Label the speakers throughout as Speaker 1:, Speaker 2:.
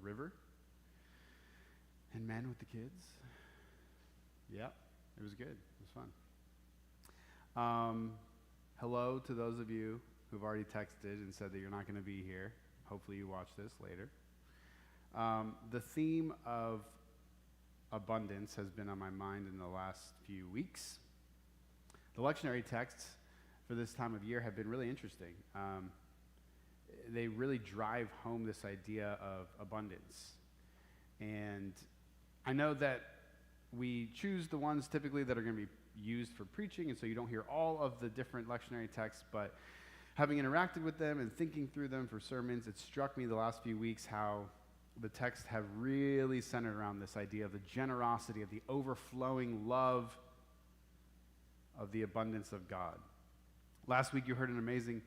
Speaker 1: river. And men with the kids. Yep, it was good. It was fun. Hello to those of you who've already texted and said that you're not going to be here. Hopefully you watch this later. The theme of abundance has been on my mind in the last few weeks. The lectionary texts for this time of year have been really interesting. They really drive home this idea of abundance. And I know that we choose the ones typically that are going to be used for preaching, and so you don't hear all of the different lectionary texts, but having interacted with them and thinking through them for sermons, it struck me the last few weeks how the texts have really centered around this idea of the generosity, of the overflowing love of the abundance of God. Last week you heard an amazing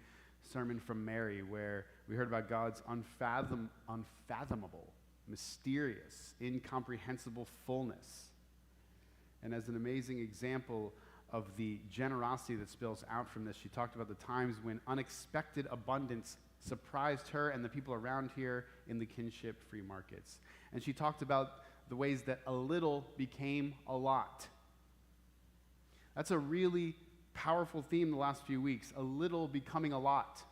Speaker 1: sermon from Mary where we heard about God's unfathomable, mysterious, incomprehensible fullness. And as an amazing example of the generosity that spills out from this, she talked about the times when unexpected abundance surprised her and the people around here in the kinship free markets. And she talked about the ways that a little became a lot. That's a really powerful theme the last few weeks, a little becoming a lot.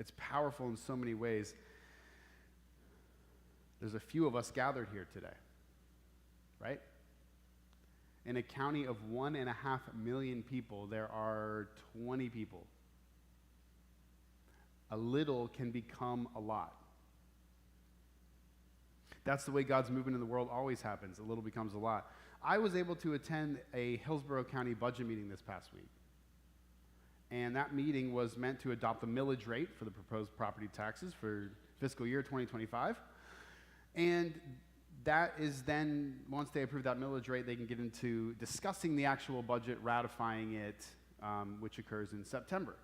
Speaker 1: It's powerful in so many ways. There's a few of us gathered here today, right? In a county of 1.5 million people, there are 20 people. A little can become a lot. That's the way God's movement in the world always happens. A little becomes a lot. I was able to attend a Hillsborough County budget meeting this past week. And that meeting was meant to adopt the millage rate for the proposed property taxes for fiscal year 2025. And that is then, once they approve that millage rate, they can get into discussing the actual budget, ratifying it, which occurs in September.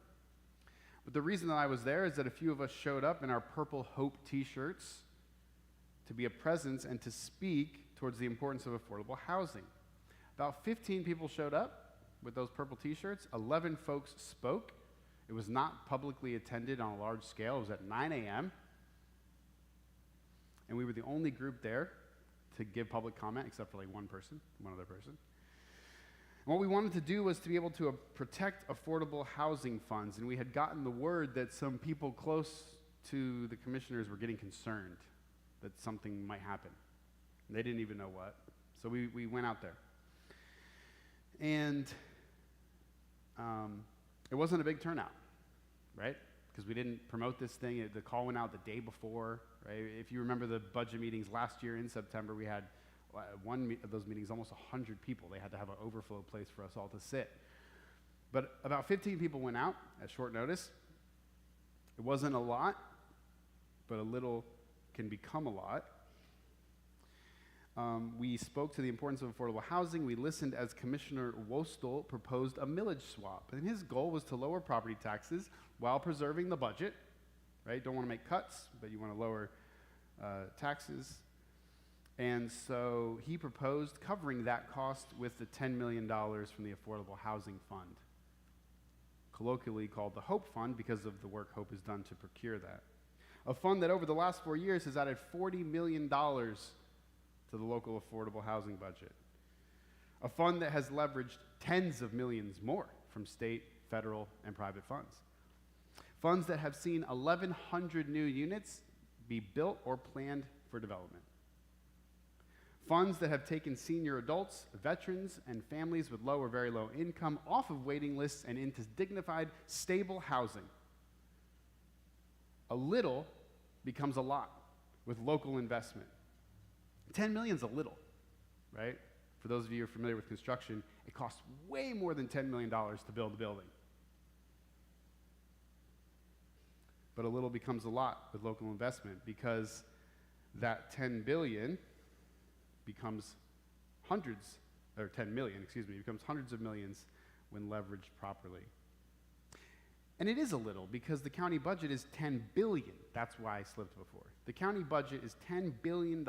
Speaker 1: But the reason that I was there is that a few of us showed up in our Purple Hope t-shirts to be a presence and to speak towards the importance of affordable housing. About 15 people showed up with those purple t-shirts. 11 folks spoke. It was not publicly attended on a large scale. It was at 9 a.m. And we were the only group there to give public comment, except for one other person. And what we wanted to do was to be able to protect affordable housing funds. And we had gotten the word that some people close to the commissioners were getting concerned that something might happen. They didn't even know what. So we went out there. And it wasn't a big turnout, right? Because we didn't promote this thing. The call went out the day before, right? If you remember the budget meetings last year in September, we had one of those meetings, almost 100 people. They had to have an overflow place for us all to sit. But about 15 people went out at short notice. It wasn't a lot, but a little can become a lot. We spoke to the importance of affordable housing. We listened as Commissioner Wostel proposed a millage swap. And his goal was to lower property taxes while preserving the budget, right? Don't want to make cuts, but you want to lower taxes. And so he proposed covering that cost with the $10 million from the Affordable Housing Fund, colloquially called the Hope Fund because of the work Hope has done to procure that. A fund that over the last 4 years has added $40 million to the local affordable housing budget. A fund that has leveraged tens of millions more from state, federal, and private funds. Funds that have seen 1,100 new units be built or planned for development. Funds that have taken senior adults, veterans, and families with low or very low income off of waiting lists and into dignified, stable housing. A little becomes a lot with local investment. 10 million is a little, right? For those of you who are familiar with construction, it costs way more than $10 million to build a building. But a little becomes a lot with local investment because that 10 billion becomes hundreds, or 10 million, becomes hundreds of millions when leveraged properly. And it is a little because the county budget is $10 billion. That's why I slipped before. The county budget is $10 billion.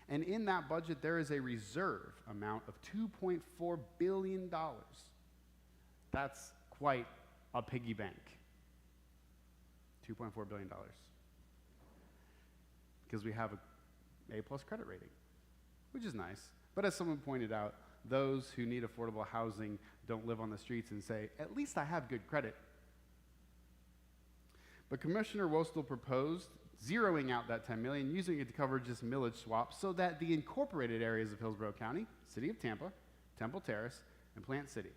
Speaker 1: And in that budget, there is a reserve amount of $2.4 billion. That's quite a piggy bank. $2.4 billion. Because we have a A-plus credit rating, which is nice. But as someone pointed out, those who need affordable housing don't live on the streets and say, at least I have good credit. But Commissioner Wostel proposed zeroing out that $10 million, using it to cover just millage swaps so that the incorporated areas of Hillsborough County, City of Tampa, Temple Terrace, and Plant City,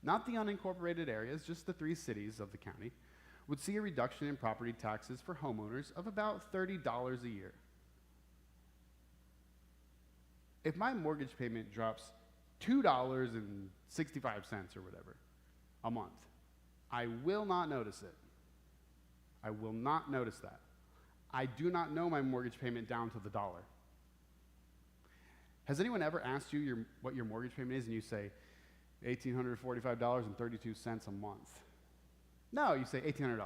Speaker 1: not the unincorporated areas, just the 3 cities of the county, would see a reduction in property taxes for homeowners of about $30 a year. If my mortgage payment drops $2.65 or whatever a month, I will not notice it. I will not notice that. I do not know my mortgage payment down to the dollar. Has anyone ever asked you what your mortgage payment is and you say $1,845.32 a month? No, you say $1,800,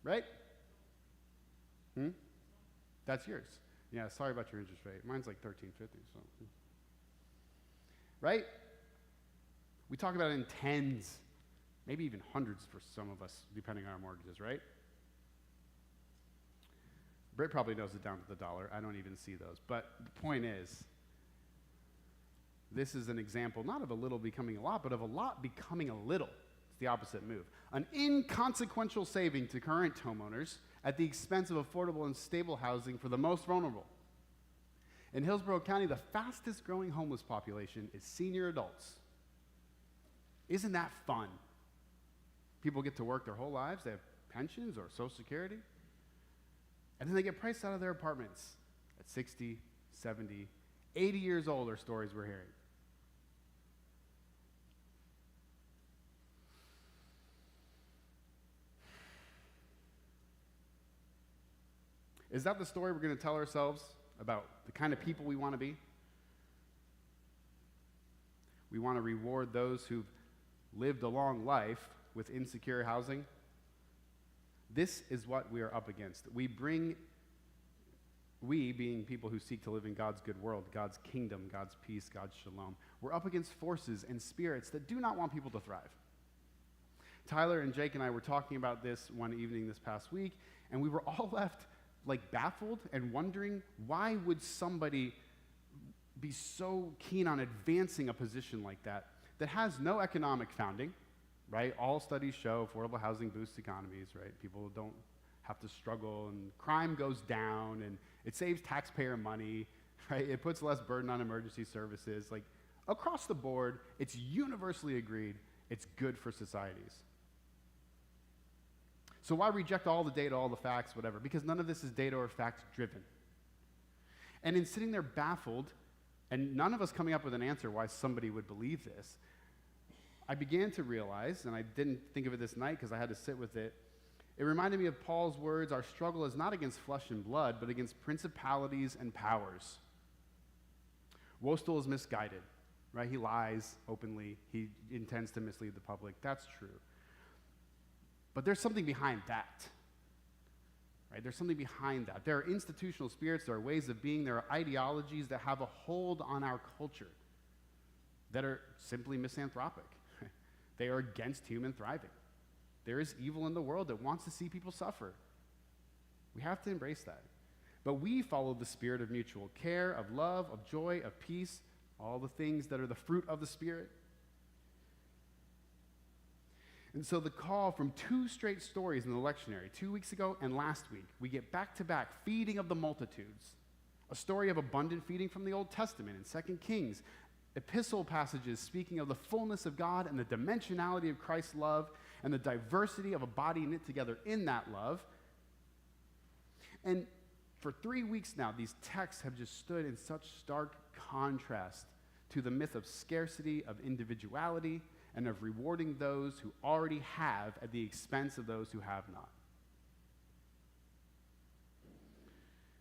Speaker 1: right? That's yours. Yeah, sorry about your interest rate. Mine's like $13.50. So, right? We talk about it in tens, maybe even hundreds for some of us, depending on our mortgages, right? Britt probably knows it down to the dollar. I don't even see those. But the point is, this is an example not of a little becoming a lot, but of a lot becoming a little. It's the opposite move. An inconsequential saving to current homeowners at the expense of affordable and stable housing for the most vulnerable. In Hillsborough County, the fastest growing homeless population is senior adults. Isn't that fun? People get to work their whole lives. They have pensions or Social Security. And then they get priced out of their apartments at 60, 70, 80 years old are stories we're hearing. Is that the story we're going to tell ourselves about the kind of people we want to be? We want to reward those who've lived a long life with insecure housing? This is what we are up against. We being people who seek to live in God's good world, God's kingdom, God's peace, God's shalom, we're up against forces and spirits that do not want people to thrive. Tyler and Jake and I were talking about this one evening this past week, and we were all left baffled and wondering, why would somebody be so keen on advancing a position like that has no economic founding, right? All studies show affordable housing boosts economies, right? People don't have to struggle, and crime goes down, and it saves taxpayer money, right? It puts less burden on emergency services. Across the board, it's universally agreed it's good for societies. So why reject all the data, all the facts, whatever? Because none of this is data or fact driven. And in sitting there baffled, and none of us coming up with an answer why somebody would believe this, I began to realize, and I didn't think of it this night because I had to sit with it, it reminded me of Paul's words, our struggle is not against flesh and blood, but against principalities and powers. Wostel is misguided, right? He lies openly. He intends to mislead the public. That's true. But there's something behind that, right? There's something behind that. There are institutional spirits, there are ways of being, there are ideologies that have a hold on our culture that are simply misanthropic. They are against human thriving. There is evil in the world that wants to see people suffer. We have to embrace that. But we follow the spirit of mutual care, of love, of joy, of peace, all the things that are the fruit of the Spirit. And so the call from 2 straight stories in the lectionary, 2 weeks ago and last week, we get back-to-back feeding of the multitudes, a story of abundant feeding from the Old Testament in 2 Kings, epistle passages speaking of the fullness of God and the dimensionality of Christ's love and the diversity of a body knit together in that love. And for 3 weeks now, these texts have just stood in such stark contrast to the myth of scarcity, of individuality, and of rewarding those who already have at the expense of those who have not.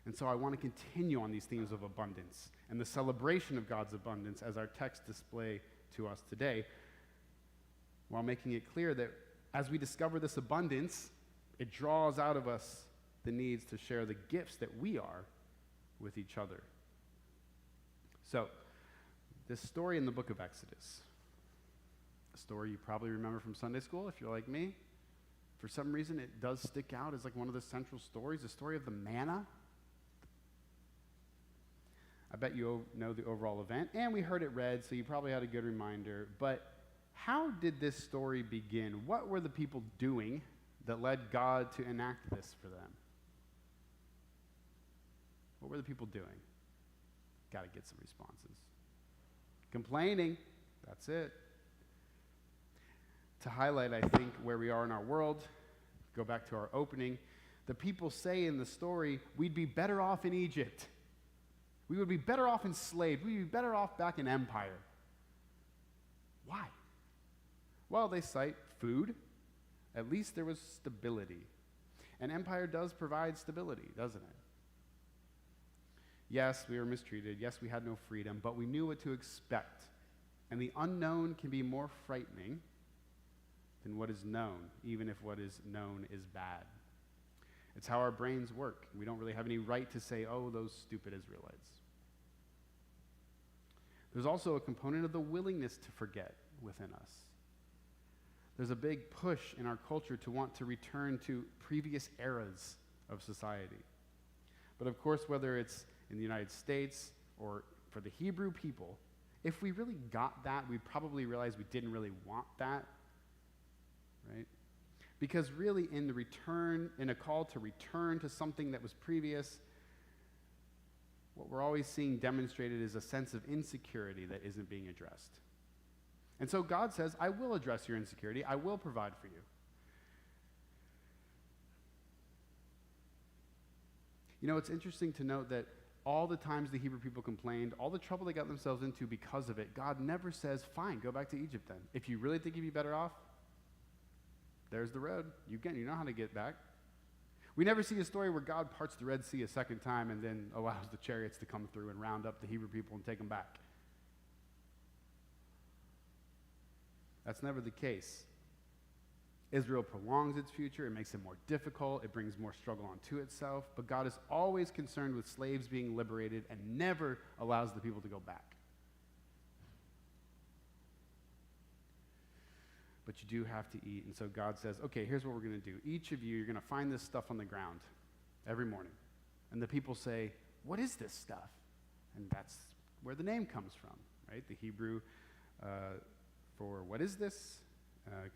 Speaker 1: And so I want to continue on these themes of abundance and the celebration of God's abundance as our texts display to us today, while making it clear that as we discover this abundance, it draws out of us the needs to share the gifts that we are with each other. So, this story in the book of Exodus, a story you probably remember from Sunday school if you're like me, for some reason, it does stick out as like one of the central stories, the story of the manna. I bet you know the overall event, and we heard it read, so you probably had a good reminder. But how did this story begin? What were the people doing that led God to enact this for them? What were the people doing? Got to get some responses. Complaining, that's it. To highlight, I think, where we are in our world, go back to our opening, the people say in the story, we'd be better off in Egypt. We would be better off enslaved. We'd be better off back in empire. Why? Well, they cite food. At least there was stability. And empire does provide stability, doesn't it? Yes, we were mistreated. Yes, we had no freedom, but we knew what to expect. And the unknown can be more frightening than what is known, even if what is known is bad. It's how our brains work. We don't really have any right to say, oh, those stupid Israelites. There's also a component of the willingness to forget within us. There's a big push in our culture to want to return to previous eras of society. But of course, whether it's in the United States or for the Hebrew people, if we really got that, we'd probably realize we didn't really want that, right? Because really in a call to return to something that was previous, what we're always seeing demonstrated is a sense of insecurity that isn't being addressed. And so God says, I will address your insecurity. I will provide for you. You know, it's interesting to note that all the times the Hebrew people complained, all the trouble they got themselves into because of it, God never says, fine, go back to Egypt then. If you really think you'd be better off, there's the road. You know how to get back. We never see a story where God parts the Red Sea a second time and then allows the chariots to come through and round up the Hebrew people and take them back. That's never the case. Israel prolongs its future. It makes it more difficult. It brings more struggle onto itself. But God is always concerned with slaves being liberated and never allows the people to go back. But you do have to eat. And so God says, okay, here's what we're going to do. Each of you, you're going to find this stuff on the ground every morning. And the people say, what is this stuff? And that's where the name comes from, right? The Hebrew for what is this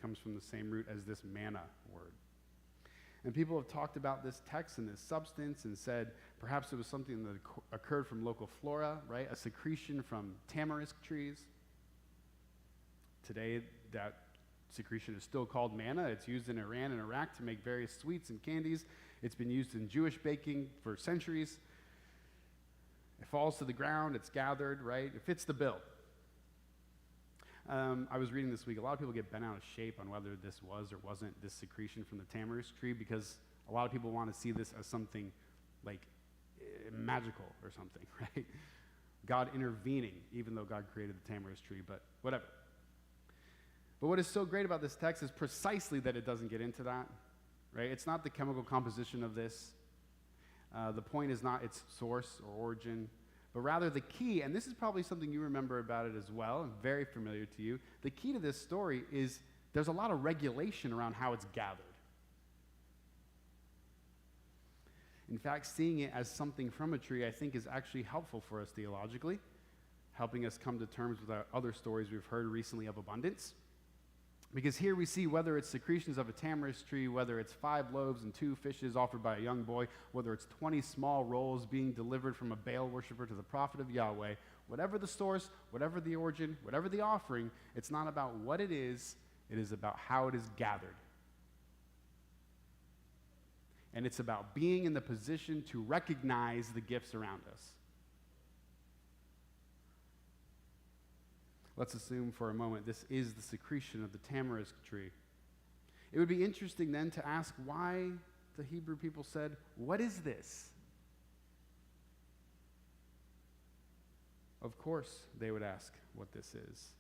Speaker 1: comes from the same root as this manna word. And people have talked about this text and this substance and said perhaps it was something that occurred from local flora, right? A secretion from tamarisk trees. Today, that secretion is still called manna. It's used in Iran and Iraq to make various sweets and candies. It's been used in Jewish baking for centuries. It falls to the ground. It's gathered, right? It fits the bill. I was reading this week, a lot of people get bent out of shape on whether this was or wasn't this secretion from the tamarisk tree because a lot of people want to see this as something like magical or something, right? God intervening, even though God created the tamarisk tree, but whatever. But what is so great about this text is precisely that it doesn't get into that, right? It's not the chemical composition of this. The point is not its source or origin, but rather the key, and this is probably something you remember about it as well, and very familiar to you, the key to this story is there's a lot of regulation around how it's gathered. In fact, seeing it as something from a tree, I think, is actually helpful for us theologically, helping us come to terms with our other stories we've heard recently of abundance. Because here we see whether it's secretions of a tamarisk tree, whether it's 5 loaves and 2 fishes offered by a young boy, whether it's 20 small rolls being delivered from a Baal worshiper to the prophet of Yahweh, whatever the source, whatever the origin, whatever the offering, it's not about what it is about how it is gathered. And it's about being in the position to recognize the gifts around us. Let's assume for a moment this is the secretion of the tamarisk tree. It would be interesting then to ask why the Hebrew people said, what is this? Of course they would ask what this is.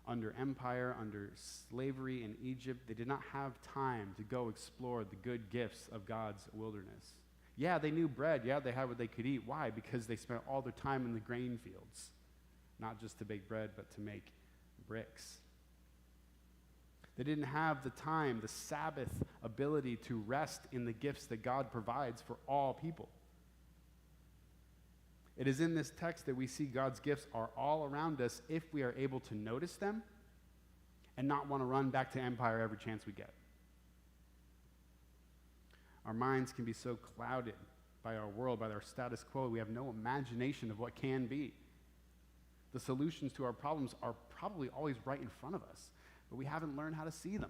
Speaker 1: Under empire, under slavery in Egypt, they did not have time to go explore the good gifts of God's wilderness. Yeah, they knew bread. Yeah, they had what they could eat. Why? Because they spent all their time in the grain fields. Not just to bake bread, but to make bricks. They didn't have the time, the Sabbath ability to rest in the gifts that God provides for all people. It is in this text that we see God's gifts are all around us if we are able to notice them and not want to run back to empire every chance we get. Our minds can be so clouded by our world, by our status quo, we have no imagination of what can be. The solutions to our problems are probably always right in front of us, but we haven't learned how to see them.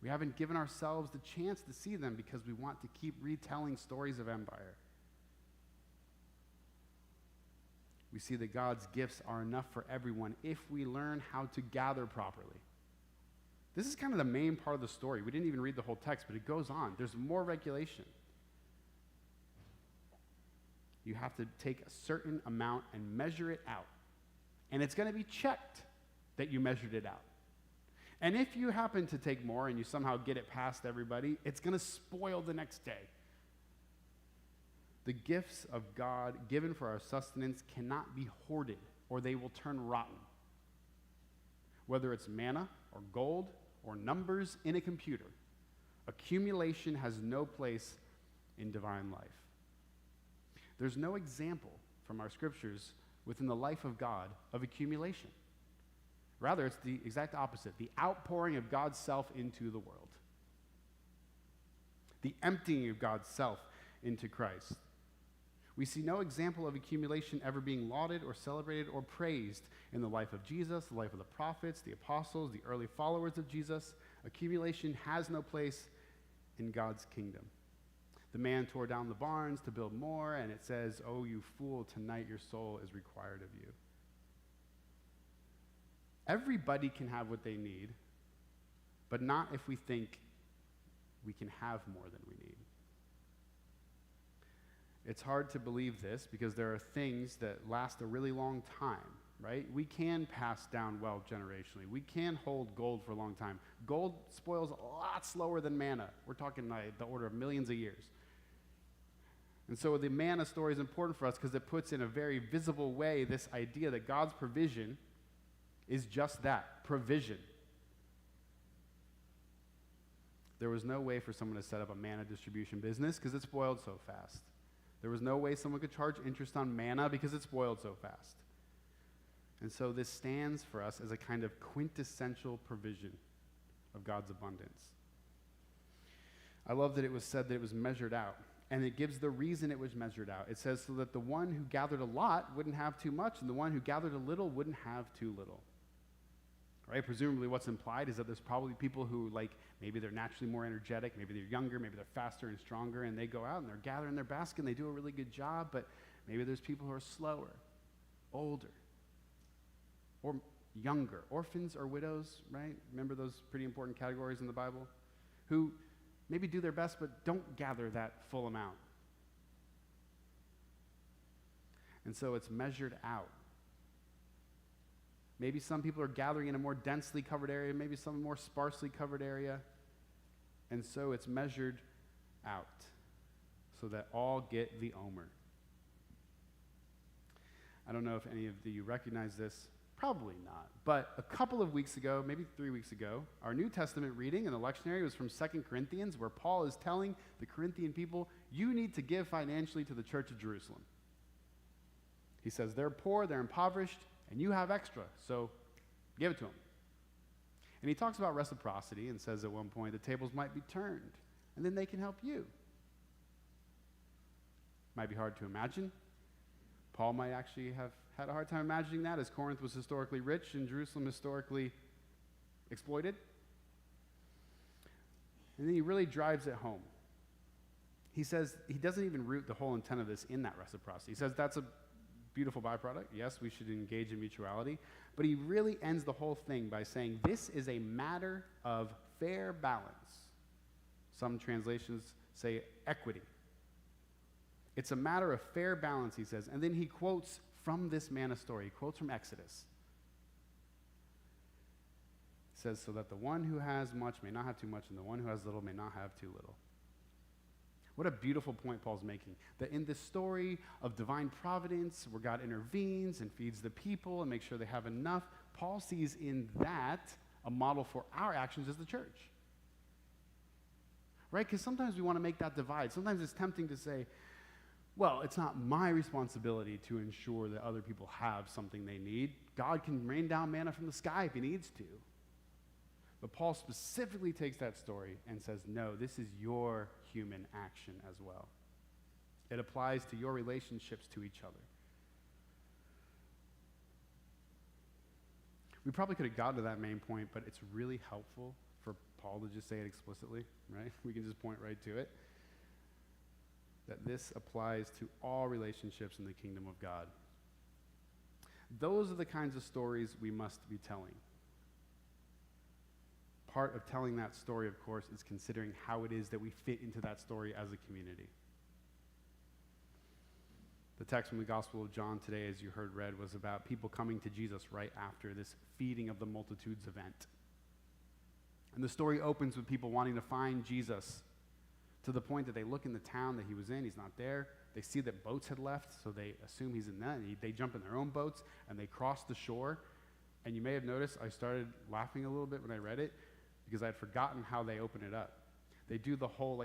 Speaker 1: We haven't given ourselves the chance to see them because we want to keep retelling stories of empire. We see that God's gifts are enough for everyone if we learn how to gather properly. This is kind of the main part of the story. We didn't even read the whole text, but it goes on. There's more regulation. You have to take a certain amount and measure it out. And it's going to be checked that you measured it out. And if you happen to take more and you somehow get it past everybody, it's going to spoil the next day. The gifts of God given for our sustenance cannot be hoarded, or they will turn rotten. Whether it's manna or gold or numbers in a computer, accumulation has no place in divine life. There's no example from our scriptures within the life of God of accumulation. Rather, it's the exact opposite, the outpouring of God's self into the world. The emptying of God's self into Christ. We see no example of accumulation ever being lauded or celebrated or praised in the life of Jesus, the life of the prophets, the apostles, the early followers of Jesus. Accumulation has no place in God's kingdom. The man tore down the barns to build more, and it says, "Oh, you fool, tonight your soul is required of you." Everybody can have what they need, but not if we think we can have more than we need. It's hard to believe this because there are things that last a really long time, right? We can pass down wealth generationally. We can hold gold for a long time. Gold spoils a lot slower than manna. We're talking like the order of millions of years. And so the manna story is important for us because it puts in a very visible way this idea that God's provision is just that, provision. There was no way for someone to set up a manna distribution business because it spoiled so fast. There was no way someone could charge interest on manna because it spoiled so fast. And so this stands for us as a kind of quintessential provision of God's abundance. I love that it was said that it was measured out. And it gives the reason it was measured out. It says so that the one who gathered a lot wouldn't have too much, and the one who gathered a little wouldn't have too little. Right? Presumably what's implied is that there's probably people who, like, maybe they're naturally more energetic, maybe they're younger, maybe they're faster and stronger, and they go out and they're gathering their basket and they do a really good job, but maybe there's people who are slower, older, or younger, orphans or widows, right? Remember those pretty important categories in the Bible? Who maybe do their best but don't gather that full amount. And so it's measured out. Maybe some people are gathering in a more densely covered area, maybe some more sparsely covered area. And so it's measured out so that all get the omer. I don't know if any of you recognize this. Probably not. But a couple of weeks ago, maybe 3 weeks ago, our New Testament reading in the lectionary was from 2 Corinthians, where Paul is telling the Corinthian people, you need to give financially to the church of Jerusalem. He says they're poor, they're impoverished, and you have extra, so give it to them. And he talks about reciprocity and says at one point the tables might be turned, and then they can help you. Might be hard to imagine. Paul might actually have had a hard time imagining that, as Corinth was historically rich and Jerusalem historically exploited. And then he really drives it home. He says he doesn't even root the whole intent of this in that reciprocity. He says that's a beautiful byproduct. Yes, we should engage in mutuality. But he really ends the whole thing by saying this is a matter of fair balance. Some translations say equity. It's a matter of fair balance, he says. And then he quotes from this manna story. He quotes from Exodus. He says, so that the one who has much may not have too much, and the one who has little may not have too little. What a beautiful point Paul's making. That in this story of divine providence, where God intervenes and feeds the people and makes sure they have enough, Paul sees in that a model for our actions as the church. Right? Because sometimes we want to make that divide. Sometimes it's tempting to say, well, it's not my responsibility to ensure that other people have something they need. God can rain down manna from the sky if he needs to. But Paul specifically takes that story and says, no, this is your human action as well. It applies to your relationships to each other. We probably could have gotten to that main point, but it's really helpful for Paul to just say it explicitly, right? We can just point right to it. That this applies to all relationships in the kingdom of God. Those are the kinds of stories we must be telling. Part of telling that story, of course, is considering how it is that we fit into that story as a community. The text from the Gospel of John today, as you heard read, was about people coming to Jesus right after this feeding of the multitudes event. And the story opens with people wanting to find Jesus to the point that they look in the town that he was in, he's not there. They see that boats had left, so they assume he's in that. They jump in their own boats, and they cross the shore. And you may have noticed I started laughing a little bit when I read it, because I had forgotten how they open it up. They do the whole,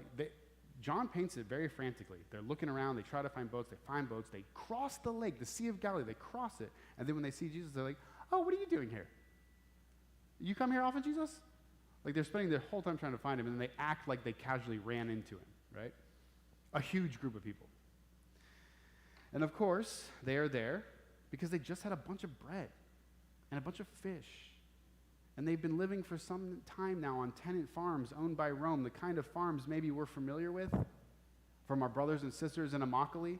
Speaker 1: John paints it very frantically. They're looking around, they try to find boats, they find boats, they cross the lake, the Sea of Galilee, they cross it, and then when they see Jesus, they're like, oh, what are you doing here? You come here often, Jesus? Like they're spending their whole time trying to find him, and then they act like they casually ran into him, right? A huge group of people. And of course, they are there because they just had a bunch of bread and a bunch of fish. And they've been living for some time now on tenant farms owned by Rome, the kind of farms maybe we're familiar with from our brothers and sisters in Immokalee,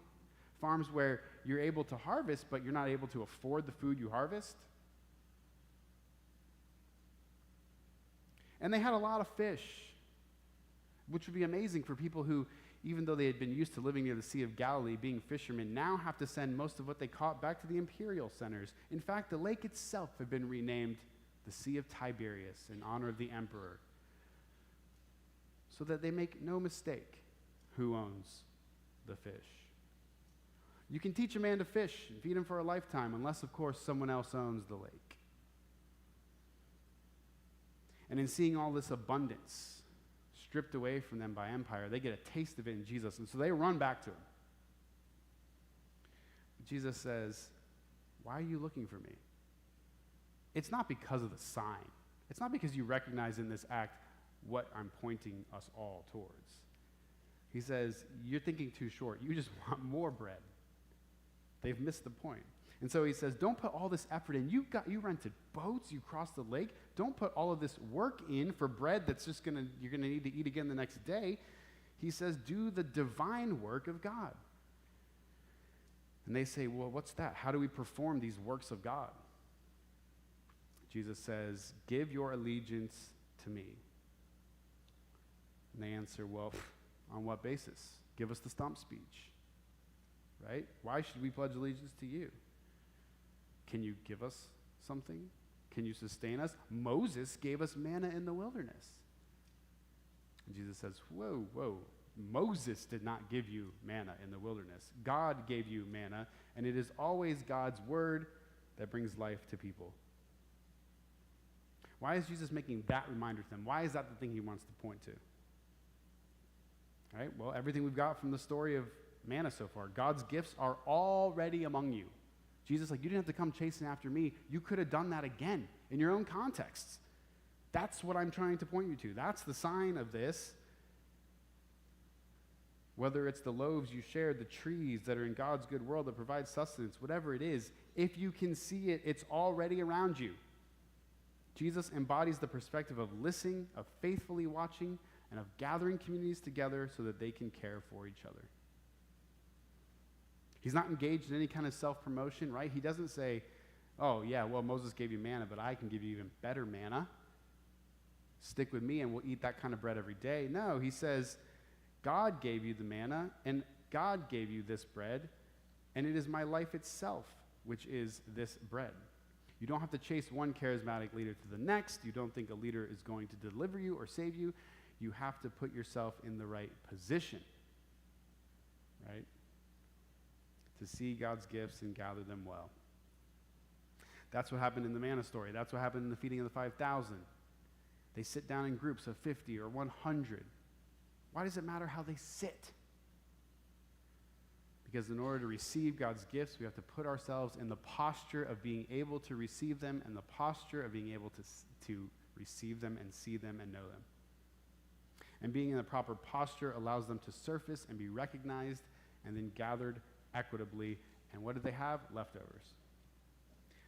Speaker 1: farms where you're able to harvest, but you're not able to afford the food you harvest. And they had a lot of fish, which would be amazing for people who, even though they had been used to living near the Sea of Galilee, being fishermen, now have to send most of what they caught back to the imperial centers. In fact, the lake itself had been renamed the Sea of Tiberias in honor of the emperor, so that they make no mistake who owns the fish. You can teach a man to fish and feed him for a lifetime, unless, of course, someone else owns the lake. And in seeing all this abundance stripped away from them by empire, they get a taste of it in Jesus, and so they run back to him. Jesus says, why are you looking for me? It's not because of the sign. It's not because you recognize in this act what I'm pointing us all towards. He says, you're thinking too short. You just want more bread. They've missed the point. And so he says, don't put all this effort in. You rented boats, you crossed the lake. Don't put all of this work in for bread that's just you're gonna need to eat again the next day. He says, do the divine work of God. And they say, well, what's that? How do we perform these works of God? Jesus says, give your allegiance to me. And they answer, well, on what basis? Give us the stump speech, right? Why should we pledge allegiance to you? Can you give us something? Can you sustain us? Moses gave us manna in the wilderness. And Jesus says, whoa, whoa. Moses did not give you manna in the wilderness. God gave you manna, and it is always God's word that brings life to people. Why is Jesus making that reminder to them? Why is that the thing he wants to point to? All right, well, everything we've got from the story of manna so far. God's gifts are already among you. Jesus, you didn't have to come chasing after me. You could have done that again in your own contexts. That's what I'm trying to point you to. That's the sign of this. Whether it's the loaves you shared, the trees that are in God's good world that provide sustenance, whatever it is, if you can see it, it's already around you. Jesus embodies the perspective of listening, of faithfully watching, and of gathering communities together so that they can care for each other. He's not engaged in any kind of self-promotion, right? He doesn't say, oh, yeah, well, Moses gave you manna, but I can give you even better manna. Stick with me and we'll eat that kind of bread every day. No, he says, God gave you the manna, and God gave you this bread, and it is my life itself, which is this bread. You don't have to chase one charismatic leader to the next. You don't think a leader is going to deliver you or save you. You have to put yourself in the right position, right? To see God's gifts and gather them well. That's what happened in the manna story. That's what happened in the feeding of the 5,000. They sit down in groups of 50 or 100. Why does it matter how they sit? Because in order to receive God's gifts, we have to put ourselves in the posture of being able to receive them and the posture of being able to receive them and see them and know them. And being in the proper posture allows them to surface and be recognized and then gathered equitably. And what do they have? Leftovers.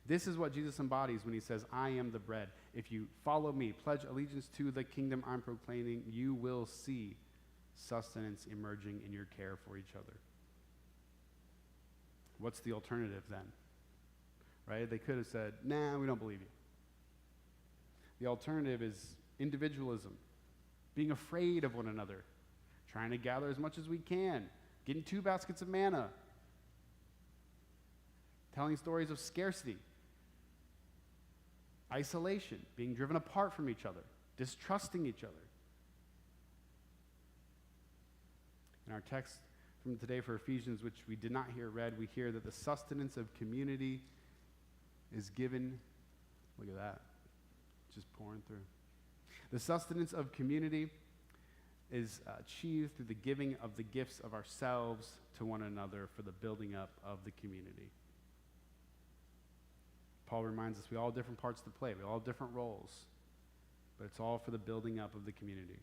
Speaker 1: This is what Jesus embodies when he says, I am the bread. If you follow me, pledge allegiance to the kingdom I'm proclaiming, you will see sustenance emerging in your care for each other. What's the alternative then? Right? They could have said, nah, we don't believe you. The alternative is individualism, being afraid of one another, trying to gather as much as we can, getting 2 baskets of manna, telling stories of scarcity, isolation, being driven apart from each other, distrusting each other. In our text from today for Ephesians, which we did not hear read, we hear that the sustenance of community is given. Look at that. Just pouring through. The sustenance of community is achieved through the giving of the gifts of ourselves to one another for the building up of the community. Paul reminds us we all have different parts to play. We all have different roles. But it's all for the building up of the community.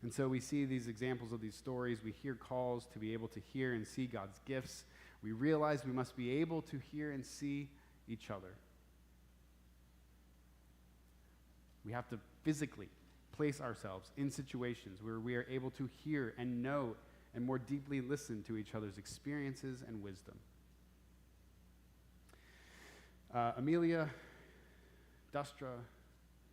Speaker 1: And so we see these examples of these stories. We hear calls to be able to hear and see God's gifts. We realize we must be able to hear and see each other. We have to physically place ourselves in situations where we are able to hear and know and more deeply listen to each other's experiences and wisdom. Amelia, Dustra,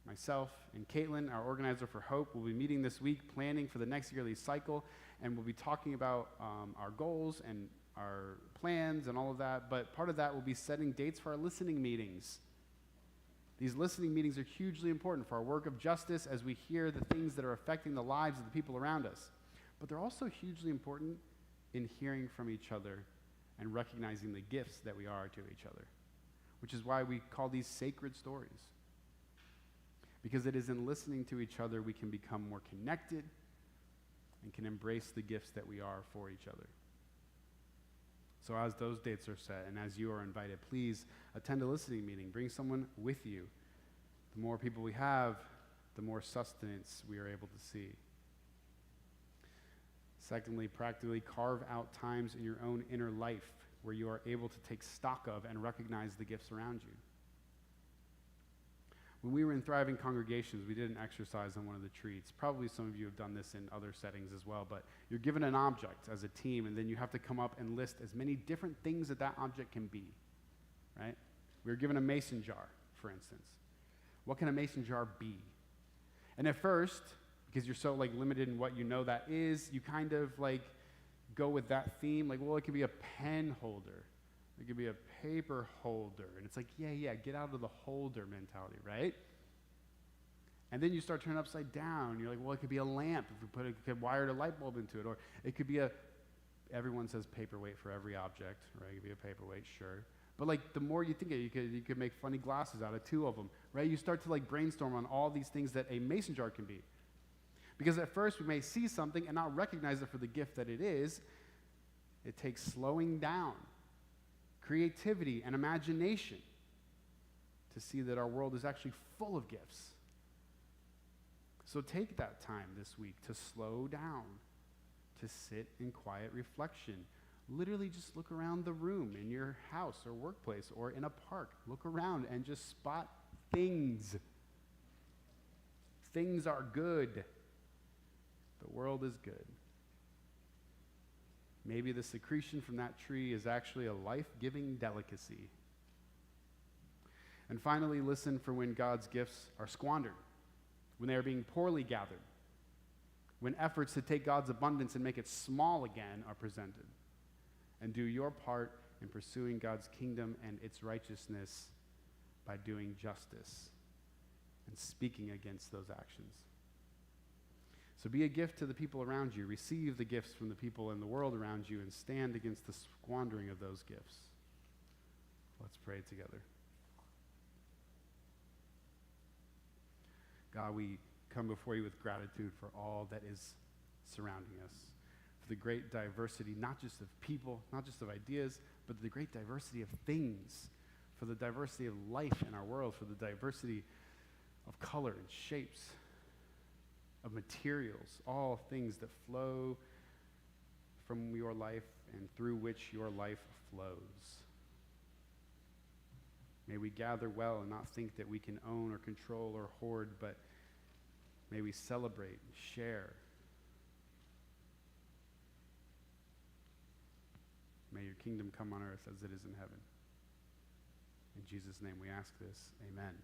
Speaker 1: myself, and Caitlin, our organizer for Hope, will be meeting this week, planning for the next yearly cycle, and we'll be talking about our goals and our plans and all of that, but part of that will be setting dates for our listening meetings. These listening meetings are hugely important for our work of justice as we hear the things that are affecting the lives of the people around us. But they're also hugely important in hearing from each other and recognizing the gifts that we are to each other, which is why we call these sacred stories. Because it is in listening to each other we can become more connected and can embrace the gifts that we are for each other. So as those dates are set and as you are invited, please attend a listening meeting. Bring someone with you. The more people we have, the more sustenance we are able to see. Secondly, practically carve out times in your own inner life where you are able to take stock of and recognize the gifts around you. When we were in Thriving Congregations, we did an exercise on one of the treats. Probably some of you have done this in other settings as well, but you're given an object as a team, and then you have to come up and list as many different things that that object can be, right? We were given a mason jar, for instance. What can a mason jar be? And at first, because you're so limited in what you know that is, you kind of go with that theme. Well, it could be a pen holder. It could be a paper holder. And it's yeah, get out of the holder mentality, right? And then you start turning upside down. You're it could be a lamp if we could wire a light bulb into it. Or it could be everyone says paperweight for every object, right? It could be a paperweight, sure. But the more you think of it, you could make funny glasses out of 2 of them, right? You start to brainstorm on all these things that a mason jar can be. Because at first we may see something and not recognize it for the gift that it is. It takes slowing down, creativity, and imagination to see that our world is actually full of gifts. So take that time this week to slow down, to sit in quiet reflection. Literally just look around the room in your house or workplace or in a park. Look around and just spot things. Things are good. The world is good. Maybe the secretion from that tree is actually a life-giving delicacy. And finally, listen for when God's gifts are squandered, when they are being poorly gathered, when efforts to take God's abundance and make it small again are presented. And do your part in pursuing God's kingdom and its righteousness by doing justice and speaking against those actions. So be a gift to the people around you. Receive the gifts from the people in the world around you and stand against the squandering of those gifts. Let's pray together. God, we come before you with gratitude for all that is surrounding us, for the great diversity, not just of people, not just of ideas, but the great diversity of things, for the diversity of life in our world, for the diversity of color and shapes, of materials, all things that flow from your life and through which your life flows. May we gather well and not think that we can own or control or hoard, but may we celebrate and share. May your kingdom come on earth as it is in heaven. In Jesus' name we ask this. Amen.